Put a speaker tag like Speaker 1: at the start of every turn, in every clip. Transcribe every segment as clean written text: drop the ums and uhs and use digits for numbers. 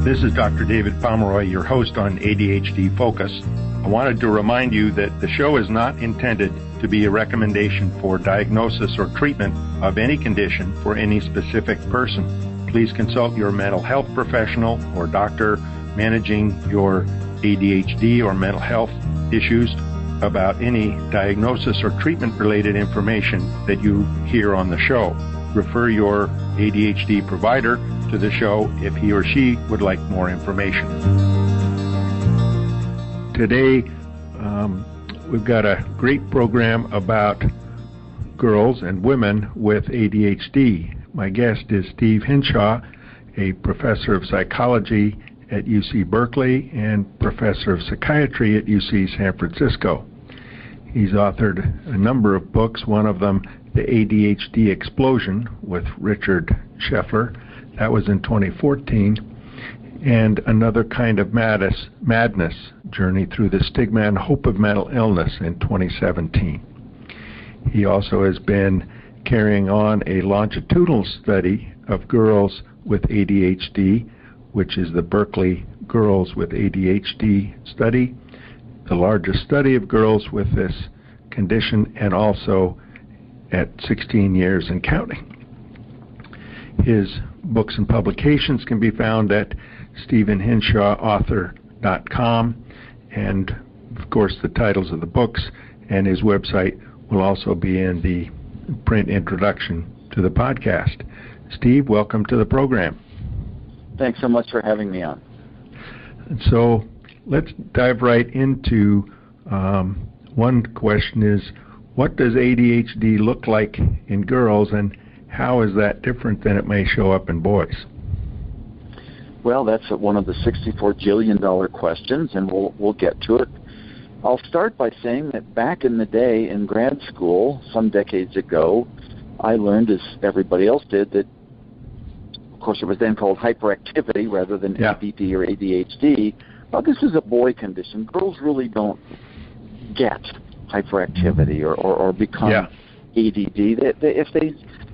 Speaker 1: This is Dr. David Pomeroy, your host on ADHD Focus. I wanted to remind you that the show is not intended to be a recommendation for diagnosis or treatment of any condition for any specific person. Please consult your mental health professional or doctor managing your ADHD or mental health issues about any diagnosis or treatment-related information that you hear on the show. Refer your ADHD provider to the show if he or she would like more information. Today, we've got a great program about girls and women with ADHD. My guest is Steve Hinshaw, a professor of psychology at UC Berkeley and professor of psychiatry at UC San Francisco. He's authored a number of books, one of them, The ADHD Explosion with Richard Scheffler. That was in 2014. And Another Kind of Madness, Journey Through the Stigma and Hope of Mental Illness in 2017. He also has been carrying on a longitudinal study of girls with ADHD, which is the Berkeley Girls with ADHD study, the largest study of girls with this condition, and also at 16 years and counting. His books and publications can be found at stephenhinshawauthor.com, and of course the titles of the books and his website will also be in the print introduction to the podcast. Steve, welcome to the program.
Speaker 2: Thanks so much for having me on.
Speaker 1: So let's dive right into one question is, what does ADHD look like in girls, and how is that different than it may show up in boys?
Speaker 2: Well, that's one of the $64 jillion questions, and we'll get to it. I'll start by saying that back in the day in grad school, some decades ago, I learned, as everybody else did, that, of course, it was then called hyperactivity rather than ADD or ADHD. But this is a boy condition. Girls really don't get hyperactivity or become ADD.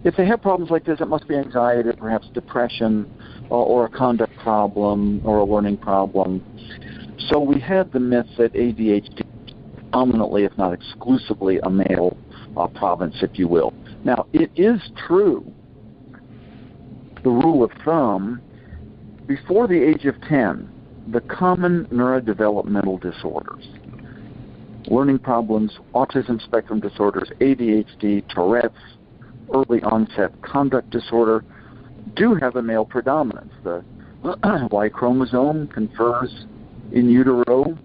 Speaker 2: If they have problems like this, it must be anxiety or perhaps depression or a conduct problem or a learning problem. So we had the myth that ADHD is dominantly, if not exclusively, a male province, if you will. Now, it is true, the rule of thumb, before the age of 10, the common neurodevelopmental disorders, learning problems, autism spectrum disorders, ADHD, Tourette's, early onset conduct disorder, do have a male predominance. The Y chromosome confers in utero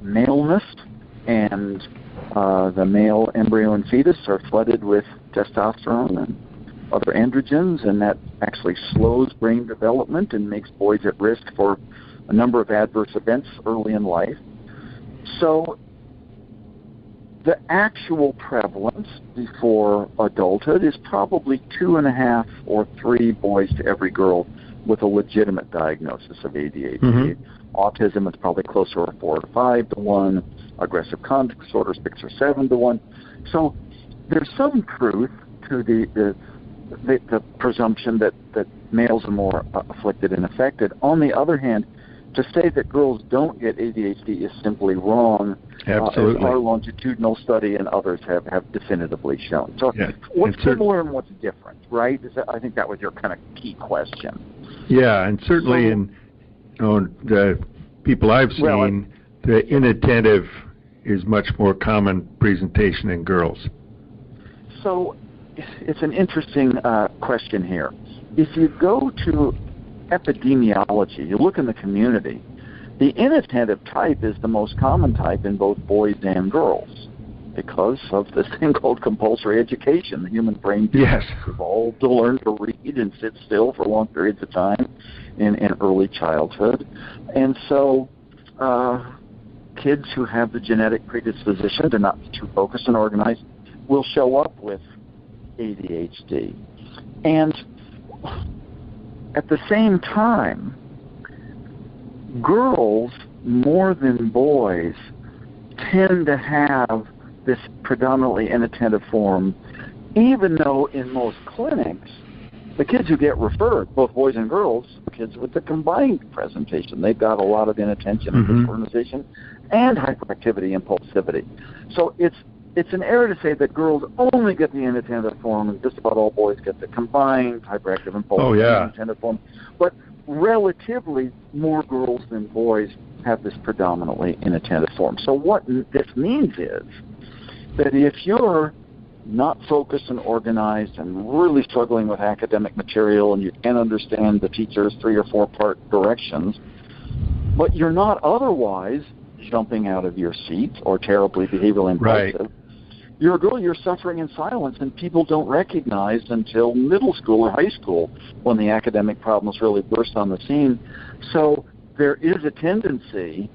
Speaker 2: maleness, and the male embryo and fetus are flooded with testosterone and other androgens, and that actually slows brain development and makes boys at risk for a number of adverse events early in life. So the actual prevalence before adulthood is probably 2.5 or 3 boys to every girl with a legitimate diagnosis of ADHD. Mm-hmm. Autism is probably closer to 4 to 5 to 1. Aggressive conduct disorders 6 or 7 to 1. So there's some truth to the presumption that males are more afflicted and affected. On the other hand, to say that girls don't get ADHD is simply wrong.
Speaker 1: Absolutely.
Speaker 2: As our longitudinal study and others have definitively shown. So what's similar and what's different, right? I think that was your kind of key question.
Speaker 1: Yeah, and certainly in the people I've seen, the inattentive is much more common presentation in girls.
Speaker 2: So it's an interesting question here. If you go to epidemiology, you look in the community, the inattentive type is the most common type in both boys and girls because of this thing called compulsory education. The human brain evolved to learn to read and sit still for long periods of time in early childhood. And so kids who have the genetic predisposition to not be too focused and organized will show up with ADHD. And at the same time, girls, more than boys, tend to have this predominantly inattentive form, even though in most clinics, the kids who get referred, both boys and girls, kids with the combined presentation. They've got a lot of inattention and disorganization and hyperactivity, impulsivity. So it's an error to say that girls only get the inattentive form and just about all boys get the combined hyperactive, impulsive, inattentive form. But relatively more girls than boys have this predominantly inattentive form. So what this means is that if you're not focused and organized and really struggling with academic material and you can't understand the teacher's 3 or 4 part directions, but you're not otherwise jumping out of your seat or terribly behavioral impulsive, you're a girl, you're suffering in silence, and people don't recognize until middle school or high school when the academic problems really burst on the scene. So there is a tendency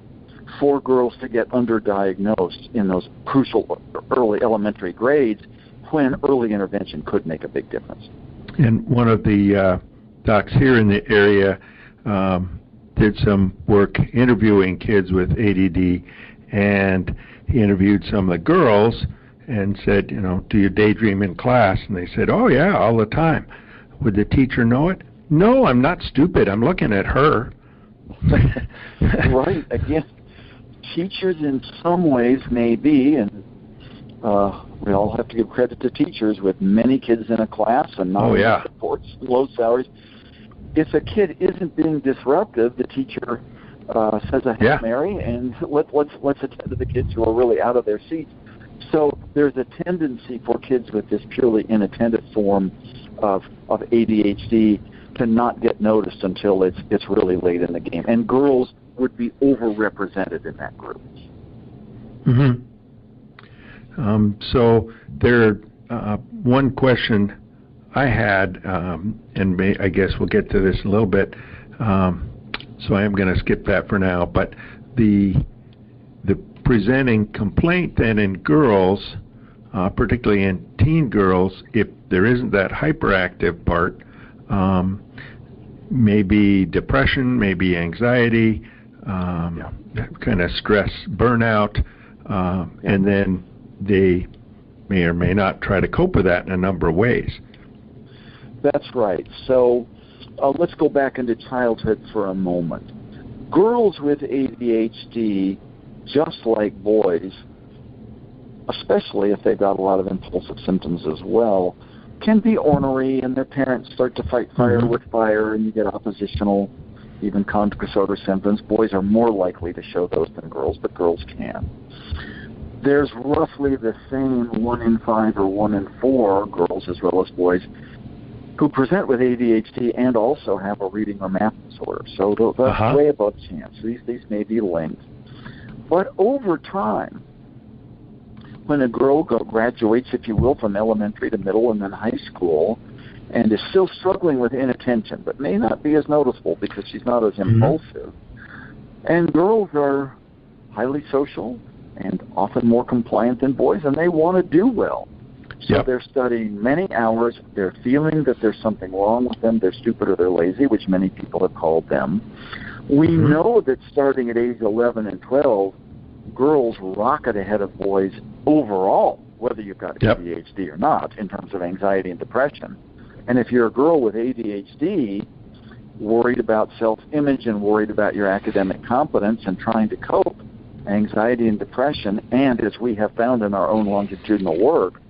Speaker 2: for girls to get underdiagnosed in those crucial early elementary grades when early intervention could make a big difference.
Speaker 1: And one of the docs here in the area did some work interviewing kids with ADD, and he interviewed some of the girls and said, do you daydream in class? And they said, oh, yeah, all the time. Would the teacher know it? No, I'm not stupid. I'm looking at her.
Speaker 2: Right. Again, teachers in some ways may be, and we all have to give credit to teachers with many kids in a class and not enough supports, low salaries. If a kid isn't being disruptive, the teacher says a Hail Mary and let's attend to the kids who are really out of their seats. So there's a tendency for kids with this purely inattentive form of ADHD to not get noticed until it's really late in the game. And girls would be overrepresented in that group.
Speaker 1: So there, one question I had, and I guess we'll get to this in a little bit, so I am going to skip that for now, but the presenting complaint then in girls, particularly in teen girls, if there isn't that hyperactive part, maybe depression, maybe anxiety, kind of stress, burnout, and then they may or may not try to cope with that in a number of ways.
Speaker 2: That's right. So let's go back into childhood for a moment. Girls with ADHD, just like boys, especially if they've got a lot of impulsive symptoms as well, can be ornery, and their parents start to fight fire with fire, and you get oppositional, even conduct disorder symptoms. Boys are more likely to show those than girls, but girls can. There's roughly the same 1 in 5 or 1 in 4 girls as well as boys who present with ADHD and also have a reading or math disorder. So that's way above chance. These may be linked. But over time, when a girl graduates, if you will, from elementary to middle and then high school, and is still struggling with inattention, but may not be as noticeable because she's not as impulsive, and girls are highly social and often more compliant than boys, and they want to do well. So they're studying many hours, they're feeling that there's something wrong with them, they're stupid or they're lazy, which many people have called them. We know that starting at age 11 and 12, girls rocket ahead of boys overall, whether you've got ADHD or not, in terms of anxiety and depression. And if you're a girl with ADHD, worried about self-image and worried about your academic competence and trying to cope, anxiety and depression, and as we have found in our own longitudinal work,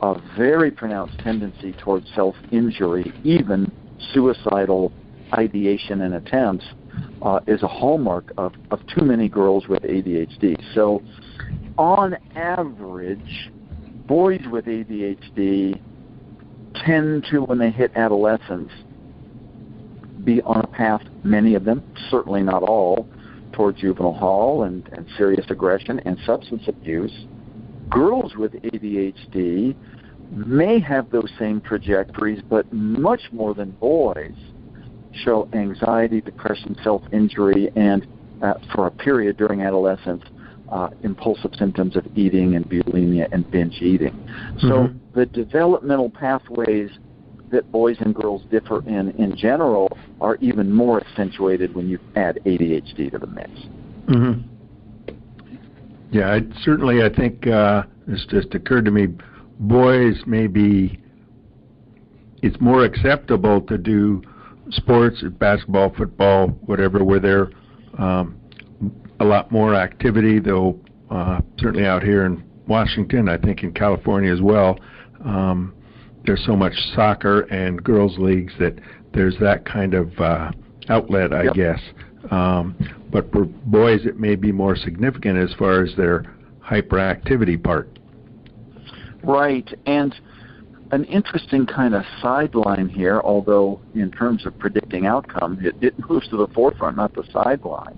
Speaker 2: a very pronounced tendency towards self-injury, even suicidal ideation and attempts, is a hallmark of too many girls with ADHD. So on average, boys with ADHD tend to, when they hit adolescence, be on a path, many of them, certainly not all, toward juvenile hall and serious aggression and substance abuse. Girls with ADHD may have those same trajectories, but much more than boys show anxiety, depression, self-injury, and for a period during adolescence, impulsive symptoms of eating and bulimia and binge eating. So the developmental pathways that boys and girls differ in general are even more accentuated when you add ADHD to the mix.
Speaker 1: Yeah, I think this just occurred to me, boys maybe it's more acceptable to do sports, basketball, football, whatever, were there a lot more activity, though certainly out here in Washington, I think in California as well, there's so much soccer and girls' leagues that there's that kind of outlet, I guess. But for boys, it may be more significant as far as their hyperactivity part.
Speaker 2: Right, and an interesting kind of sideline here, although in terms of predicting outcome, it moves to the forefront, not the sideline.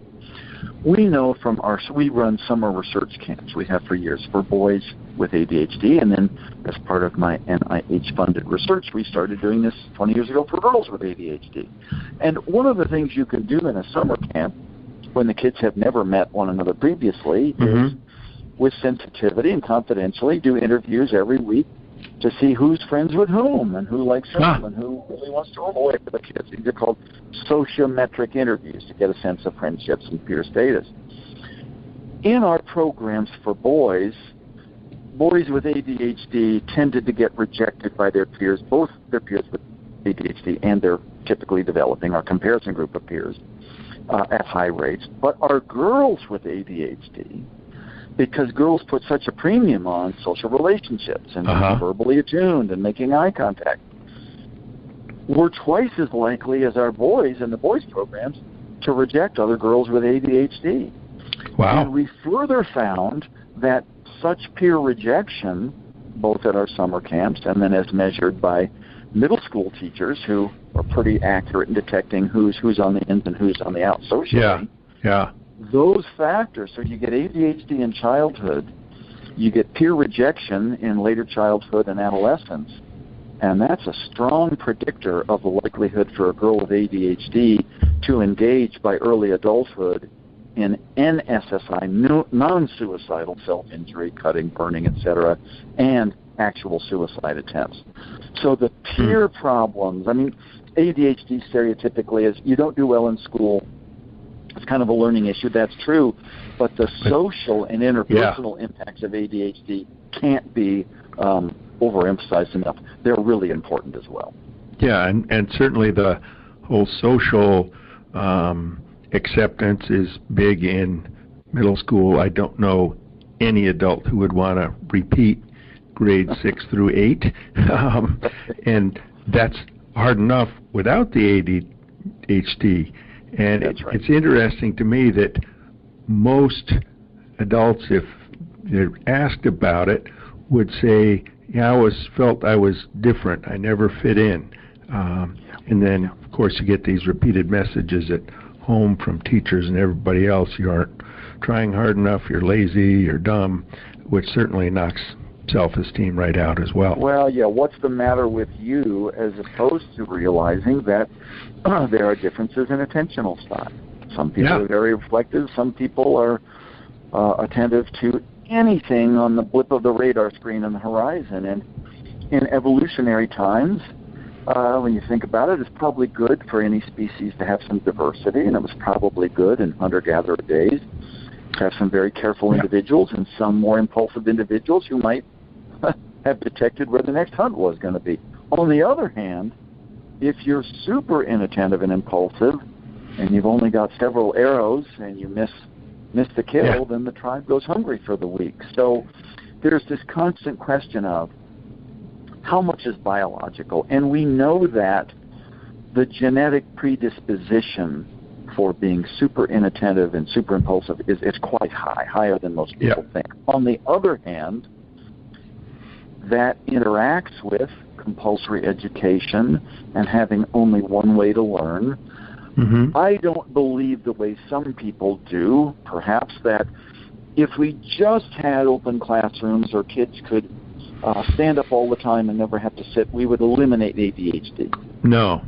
Speaker 2: We know from we run summer research camps we have for years for boys with ADHD, and then as part of my NIH-funded research, we started doing this 20 years ago for girls with ADHD. And one of the things you can do in a summer camp when the kids have never met one another previously is, with sensitivity and confidentially, do interviews every week to see who's friends with whom and who likes whom and who really wants to avoid the kids. These are called sociometric interviews to get a sense of friendships and peer status. In our programs for boys with ADHD tended to get rejected by their peers, both their peers with ADHD and their typically developing, our comparison group of peers, at high rates. But our girls with ADHD, because girls put such a premium on social relationships and being verbally attuned and making eye contact, we're twice as likely as our boys in the boys' programs to reject other girls with ADHD.
Speaker 1: Wow.
Speaker 2: And we further found that such peer rejection, both at our summer camps and then as measured by middle school teachers who are pretty accurate in detecting who's on the ins and who's on the outs socially.
Speaker 1: Yeah.
Speaker 2: Those factors, so you get ADHD in childhood, you get peer rejection in later childhood and adolescence, and that's a strong predictor of the likelihood for a girl with ADHD to engage by early adulthood in NSSI, non-suicidal self-injury, cutting, burning, etc., and actual suicide attempts. So the peer problems, I mean, ADHD stereotypically is you don't do well in school. It's kind of a learning issue, that's true, but the social and interpersonal impacts of ADHD can't be overemphasized enough. They're really important as well.
Speaker 1: Yeah, and certainly the whole social acceptance is big in middle school. I don't know any adult who would want to repeat grades 6 through 8, and that's hard enough without the ADHD. And it's interesting to me that most adults, if they're asked about it, would say, I always felt I was different. I never fit in. And then, of course, you get these repeated messages at home from teachers and everybody else. You aren't trying hard enough, you're lazy, you're dumb, which certainly knocks self-esteem right out as well.
Speaker 2: Well, yeah, what's the matter with you, as opposed to realizing that there are differences in attentional style. Some people are very reflective. Some people are attentive to anything on the blip of the radar screen on the horizon. And in evolutionary times, when you think about it, it's probably good for any species to have some diversity, and it was probably good in hunter-gatherer days to have some very careful individuals and some more impulsive individuals who might have detected where the next hunt was going to be. On the other hand, if you're super inattentive and impulsive and you've only got several arrows and you miss the kill, then the tribe goes hungry for the week. So there's this constant question of how much is biological, and we know that the genetic predisposition for being super inattentive and super impulsive is quite high, higher than most people think. On the other hand, that interacts with compulsory education and having only one way to learn. I don't believe the way some people do, perhaps, that if we just had open classrooms or kids could stand up all the time and never have to sit, we would eliminate ADHD.
Speaker 1: No,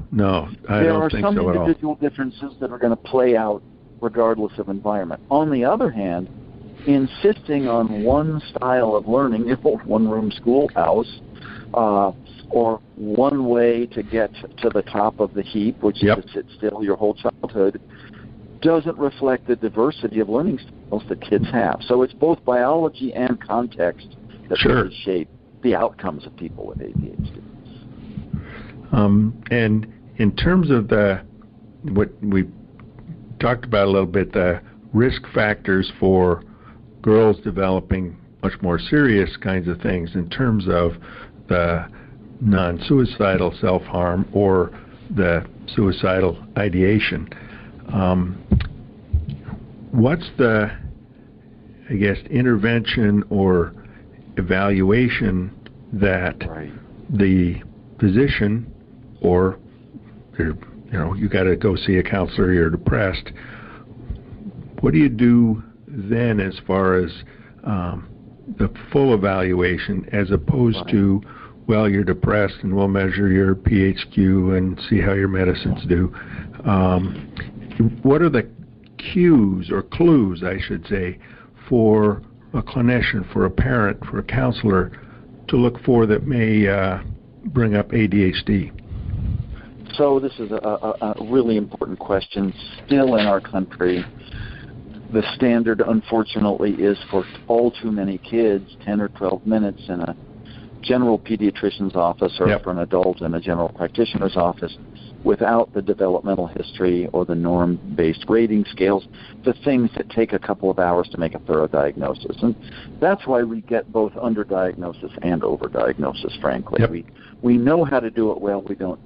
Speaker 1: I don't think so at all. There are some
Speaker 2: individual differences that are going to play out regardless of environment. On the other hand, insisting on one style of learning, one-room schoolhouse, or one way to get to the top of the heap, which is to sit still your whole childhood, doesn't reflect the diversity of learning styles that kids have. So it's both biology and context that really shape the outcomes of people with ADHD.
Speaker 1: And in terms of what we talked about a little bit, the risk factors for girls developing much more serious kinds of things in terms of the non-suicidal self-harm or the suicidal ideation. What's the, I guess, intervention or evaluation that the physician, or you got to go see a counselor, you're depressed, what do you do then as far as the full evaluation, as opposed to, well, you're depressed and we'll measure your PHQ and see how your medicines do? What are the cues or clues, I should say, for a clinician, for a parent, for a counselor to look for that may bring up ADHD?
Speaker 2: So this is a really important question. Still in our country, the standard, unfortunately, is for all too many kids, 10 or 12 minutes in a general pediatrician's office or for an adult in a general practitioner's office without the developmental history or the norm-based rating scales, the things that take a couple of hours to make a thorough diagnosis. And that's why we get both underdiagnosis and overdiagnosis, frankly. We know how to do it well. We don't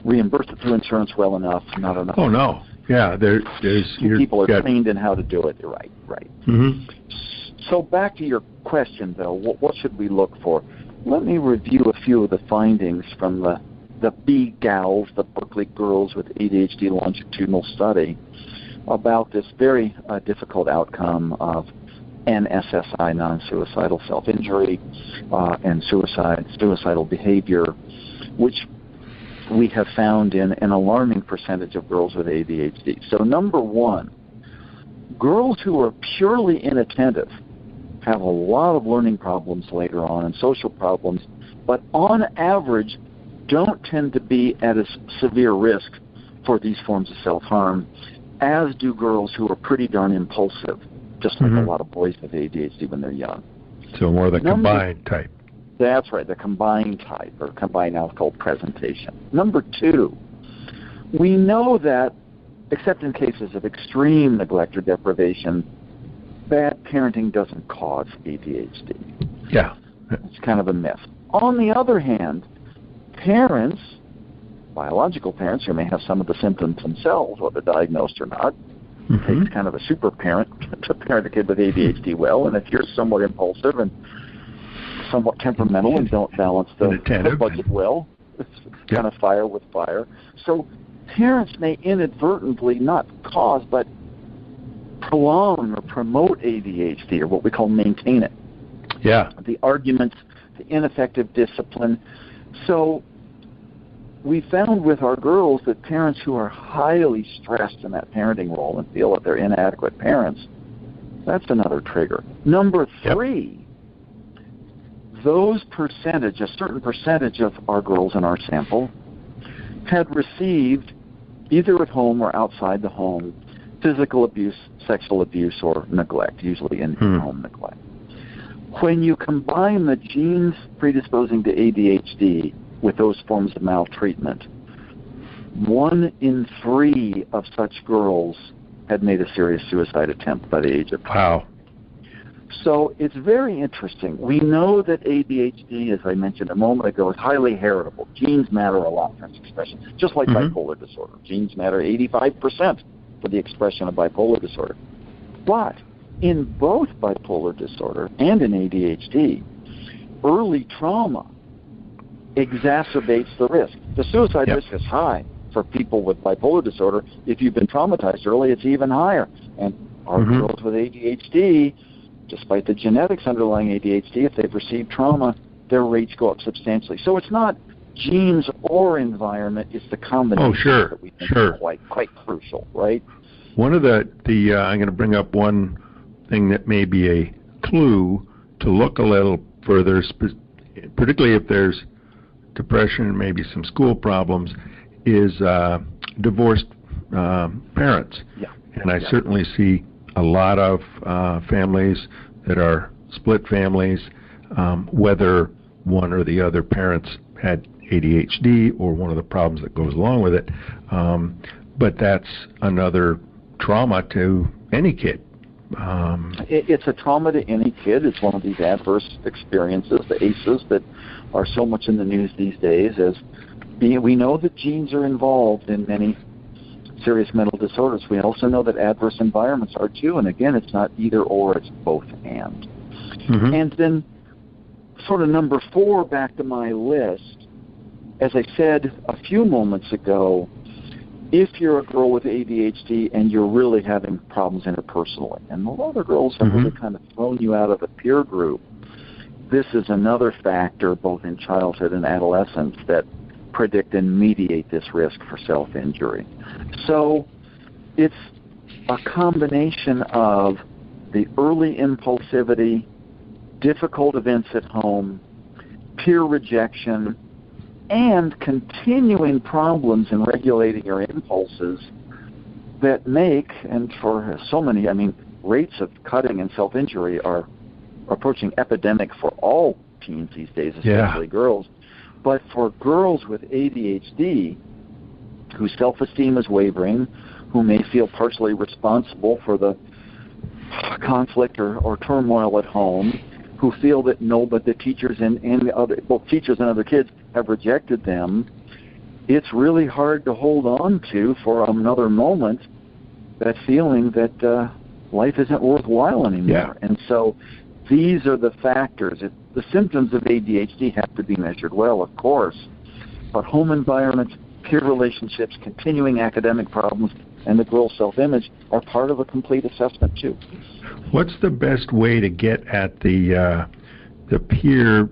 Speaker 2: reimburse it through insurance well enough, not enough.
Speaker 1: Oh, no. Yeah, there's
Speaker 2: people are trained in how to do it. Right.
Speaker 1: Mm-hmm.
Speaker 2: So back to your question, though, what should we look for? Let me review a few of the findings from the BGALS, the Berkeley Girls with ADHD longitudinal study, about this very difficult outcome of NSSI, non-suicidal self-injury, and suicidal behavior, which we have found in an alarming percentage of girls with ADHD. So number one, girls who are purely inattentive have a lot of learning problems later on and social problems, but on average don't tend to be at a severe risk for these forms of self-harm, as do girls who are pretty darn impulsive, just like a lot of boys with ADHD when they're young.
Speaker 1: So more the combined type.
Speaker 2: That's right, the combined type, or combined alcohol presentation. Number two, we know that, except in cases of extreme neglect or deprivation, bad parenting doesn't cause ADHD.
Speaker 1: Yeah.
Speaker 2: It's kind of a myth. On the other hand, parents, biological parents who may have some of the symptoms themselves, whether diagnosed or not, it takes kind of a super parent to parent a kid with ADHD well, and if you're somewhat impulsive and somewhat temperamental and don't balance the budget well, it's kind of fire with fire. So parents may inadvertently not cause, but prolong or promote ADHD, or what we call maintain it.
Speaker 1: Yeah.
Speaker 2: The arguments, the ineffective discipline. So we found with our girls that parents who are highly stressed in that parenting role and feel that they're inadequate parents, that's another trigger. Number three, those percentage, a certain percentage of our girls in our sample had received, either at home or outside the home, physical abuse, sexual abuse, or neglect, usually in-home neglect. When you combine the genes predisposing to ADHD with those forms of maltreatment, 1 in 3 of such girls had made a serious suicide attempt by the age of 12.
Speaker 1: Wow.
Speaker 2: So it's very interesting. We know that ADHD, as I mentioned a moment ago, is highly heritable. Genes matter a lot for its expression, just like bipolar disorder. Genes matter 85% for the expression of bipolar disorder. But in both bipolar disorder and in ADHD, early trauma exacerbates the risk. The suicide risk is high for people with bipolar disorder. If you've been traumatized early, it's even higher. And our girls with ADHD, despite the genetics underlying ADHD, if they've received trauma, their rates go up substantially. So it's not genes or environment, it's the combination that we think is quite crucial, right?
Speaker 1: One of the I'm going to bring up one thing that may be a clue to look a little further, particularly if there's depression, maybe some school problems, is divorced parents. And I certainly see a lot of families that are split families, whether one or the other parents had ADHD or one of the problems that goes along with it. But that's another trauma to any kid.
Speaker 2: It's a trauma to any kid. It's one of these adverse experiences, the ACEs, that are so much in the news these days. We know that genes are involved in many serious mental disorders. We also know that adverse environments are too. And again, it's not either or, it's both and. Mm-hmm. And then sort of number 4 back to my list, as I said a few moments ago, if you're a girl with ADHD and you're really having problems interpersonally, and a lot of girls have really kind of thrown you out of a peer group, this is another factor both in childhood and adolescence that predict and mediate this risk for self-injury. So it's a combination of the early impulsivity, difficult events at home, peer rejection, and continuing problems in regulating your impulses that make, and for so many, rates of cutting and self-injury are approaching epidemic for all teens these days, especially girls. But for girls with ADHD, whose self-esteem is wavering, who may feel partially responsible for the conflict or turmoil at home, who feel that but the teachers and both teachers and other kids have rejected them, it's really hard to hold on to for another moment that feeling that life isn't worthwhile anymore. Yeah. And so these are the factors. The symptoms of ADHD have to be measured well, of course, but home environment, peer relationships, continuing academic problems, and the girl's self-image are part of a complete assessment too.
Speaker 1: What's the best way to get at the peer,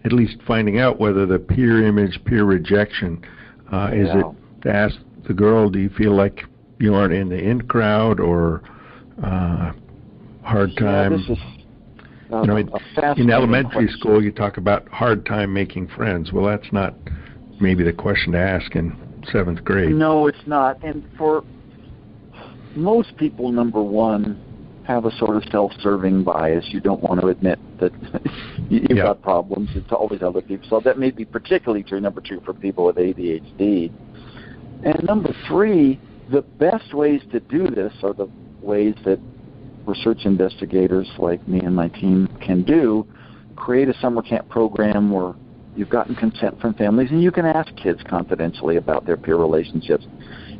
Speaker 1: at least finding out whether the peer image, peer rejection, is it to ask the girl, do you feel like you aren't in the in crowd, or hard time?
Speaker 2: This is
Speaker 1: in elementary school, you talk about hard time making friends. Well, that's not maybe the question to ask in 7th grade.
Speaker 2: No, it's not. And for most people, number 1, have a sort of self-serving bias. You don't want to admit that you've got problems. It's always other people. So that may be particularly true, number 2, for people with ADHD. And number 3, the best ways to do this are the ways that research investigators like me and my team can do. Create a summer camp program where you've gotten consent from families and you can ask kids confidentially about their peer relationships.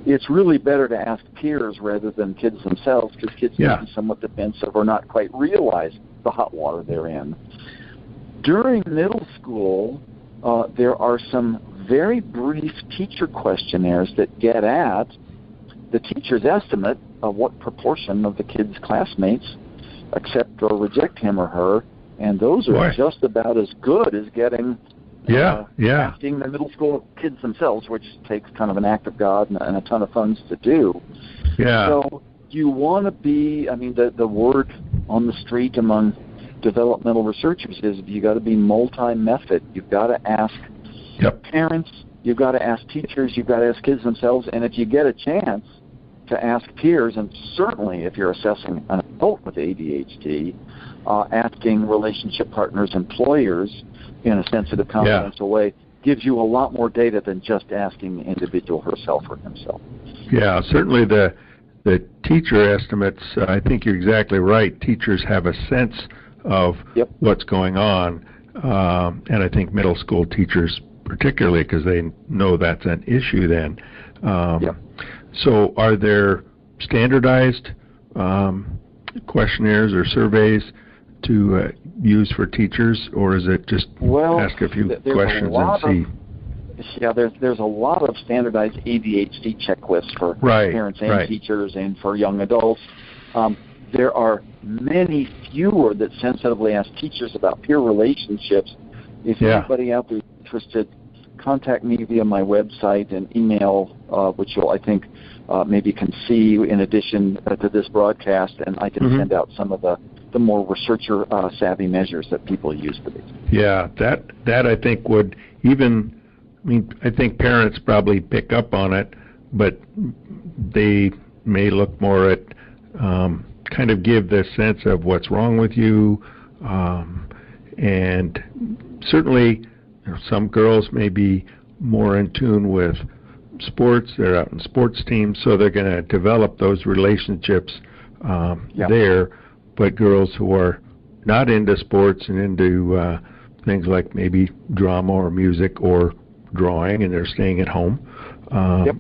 Speaker 2: It's really better to ask peers rather than kids themselves, because kids can be somewhat defensive or not quite realize the hot water they're in. During middle school, there are some very brief teacher questionnaires that get at the teacher's estimate of what proportion of the kid's classmates accept or reject him or her, and those are just about as good as getting asking the middle school kids themselves, which takes kind of an act of God and a ton of funds to do.
Speaker 1: Yeah.
Speaker 2: So you want to be, the word on the street among developmental researchers is you got to be multi-method. You've got to ask parents, you've got to ask teachers, you've got to ask kids themselves, and if you get a chance to ask peers, and certainly if you're assessing an adult with ADHD, asking relationship partners, employers, in a sensitive, confidential way, gives you a lot more data than just asking the individual herself or himself. Yeah,
Speaker 1: certainly the teacher estimates, I think you're exactly right. Teachers have a sense of what's going on, and I think middle school teachers particularly, because they know that's an issue then. So are there standardized questionnaires or surveys to use for teachers, or is it just ask a few questions and see?
Speaker 2: There's a lot of standardized ADHD checklists for parents and teachers and for young adults. There are many fewer that sensitively ask teachers about peer relationships. If anybody out there is interested, contact me via my website and email, which you'll, I think, maybe can see in addition to this broadcast, and I can send out some of the more researcher savvy measures that people use for these.
Speaker 1: Yeah, that I think would even, I think parents probably pick up on it, but they may look more at kind of give this sense of what's wrong with you, and certainly some girls may be more in tune with sports. They're out in sports teams, so they're going to develop those relationships there. But girls who are not into sports and into things like maybe drama or music or drawing, and they're staying at home,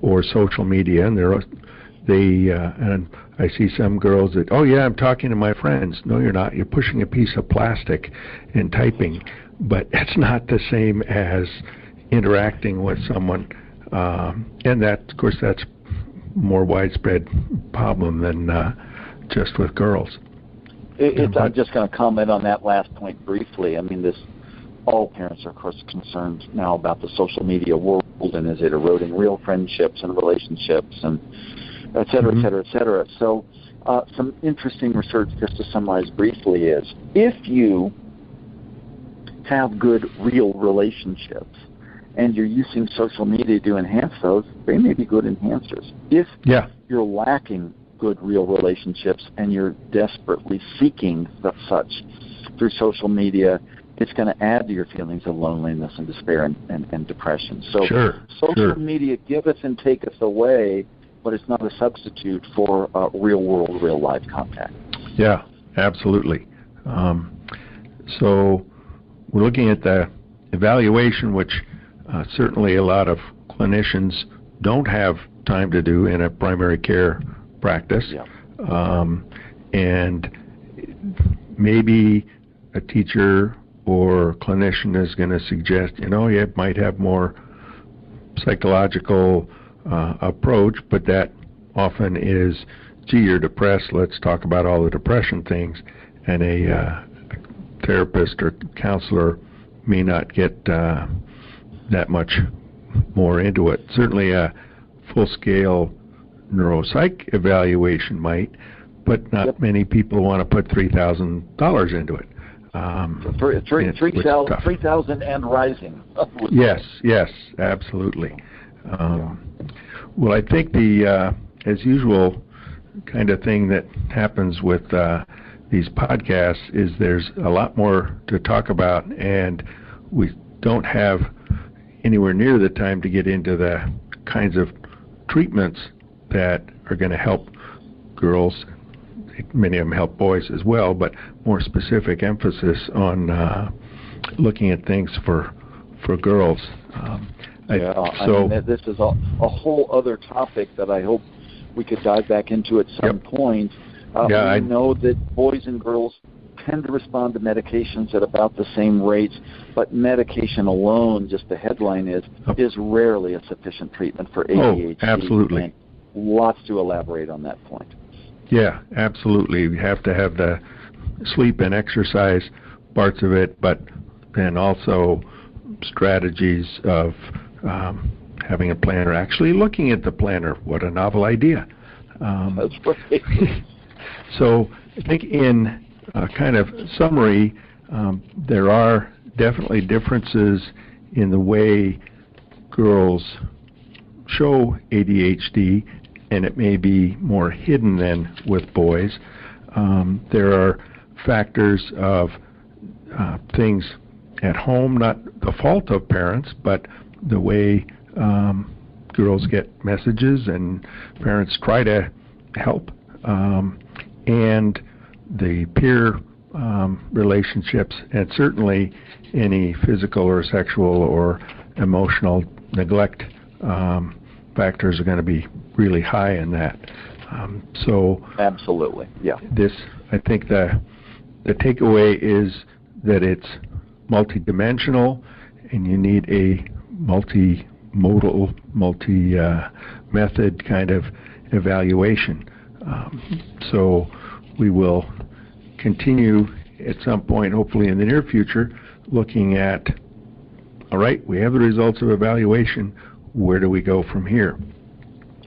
Speaker 1: or social media, and and I see some girls that, oh yeah, I'm talking to my friends. No, you're not. You're pushing a piece of plastic and typing, but it's not the same as interacting with someone, and that, of course, that's more widespread problem than just with girls.
Speaker 2: I'm just going to comment on that last point briefly. I mean, all parents are, of course, concerned now about the social media world, and is it eroding real friendships and relationships, and et cetera, et cetera, et cetera. So some interesting research, just to summarize briefly, is if you have good real relationships and you're using social media to enhance those, they may be good enhancers. If you're lacking good real relationships and you're desperately seeking such through social media, it's going to add to your feelings of loneliness and despair and depression. So social media giveth and taketh away, but it's not a substitute for real world, real life contact.
Speaker 1: Yeah, absolutely. So we're looking at the evaluation, which certainly a lot of clinicians don't have time to do in a primary care practice. And maybe a teacher or clinician is going to suggest, you might have more psychological approach, but that often is, gee, you're depressed, let's talk about all the depression things, and a therapist or counselor may not get that much more into it. Certainly a full-scale neuropsych evaluation might, but not many people want to put $3,000 into it.
Speaker 2: 3,000 and rising.
Speaker 1: Yes, absolutely. Well, I think the, as usual, kind of thing that happens with these podcasts is there's a lot more to talk about, and we don't have anywhere near the time to get into the kinds of treatments that are going to help girls. Many of them help boys as well, but more specific emphasis on looking at things for girls.
Speaker 2: This is a whole other topic that I hope we could dive back into at some point. We know that boys and girls tend to respond to medications at about the same rates, but medication alone, just the headline is rarely a sufficient treatment for ADHD.
Speaker 1: Oh, absolutely.
Speaker 2: And lots to elaborate on that point.
Speaker 1: Yeah, absolutely. We have to have the sleep and exercise parts of it, but then also strategies of having a planner, actually looking at the planner. What a novel idea.
Speaker 2: That's right.
Speaker 1: So I think in kind of summary, there are definitely differences in the way girls show ADHD, and it may be more hidden than with boys. There are factors of things at home, not the fault of parents, but the way girls get messages and parents try to help, and the peer relationships, and certainly any physical or sexual or emotional neglect factors are going to be really high in that.
Speaker 2: Absolutely, yeah.
Speaker 1: I think the takeaway is that it's multidimensional, and you need a multimodal, multi-method kind of evaluation. So we will continue at some point, hopefully in the near future, looking at, all right, we have the results of evaluation, where do we go from here?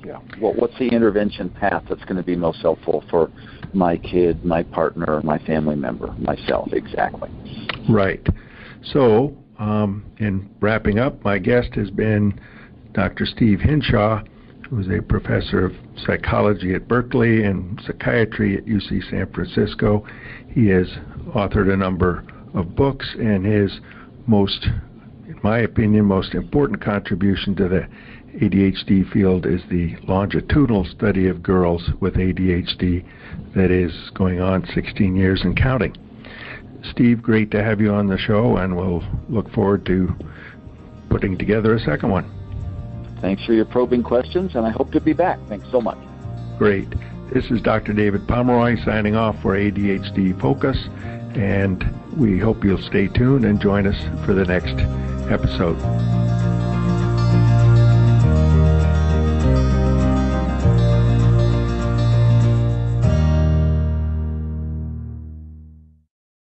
Speaker 2: Yeah. Well, what's the intervention path that's going to be most helpful for my kid, my partner, my family member, myself? Exactly.
Speaker 1: Right. So, in wrapping up, my guest has been Dr. Steve Hinshaw, who is a professor of psychology at Berkeley and psychiatry at UC San Francisco. He has authored a number of books, and his most, in my opinion, most important contribution to the ADHD field is the longitudinal study of girls with ADHD that is going on 16 years and counting. Steve, great to have you on the show, and we'll look forward to putting together a second one.
Speaker 2: Thanks for your probing questions, and I hope to be back. Thanks so much.
Speaker 1: Great. This is Dr. David Pomeroy signing off for ADHD Focus, and we hope you'll stay tuned and join us for the next episode.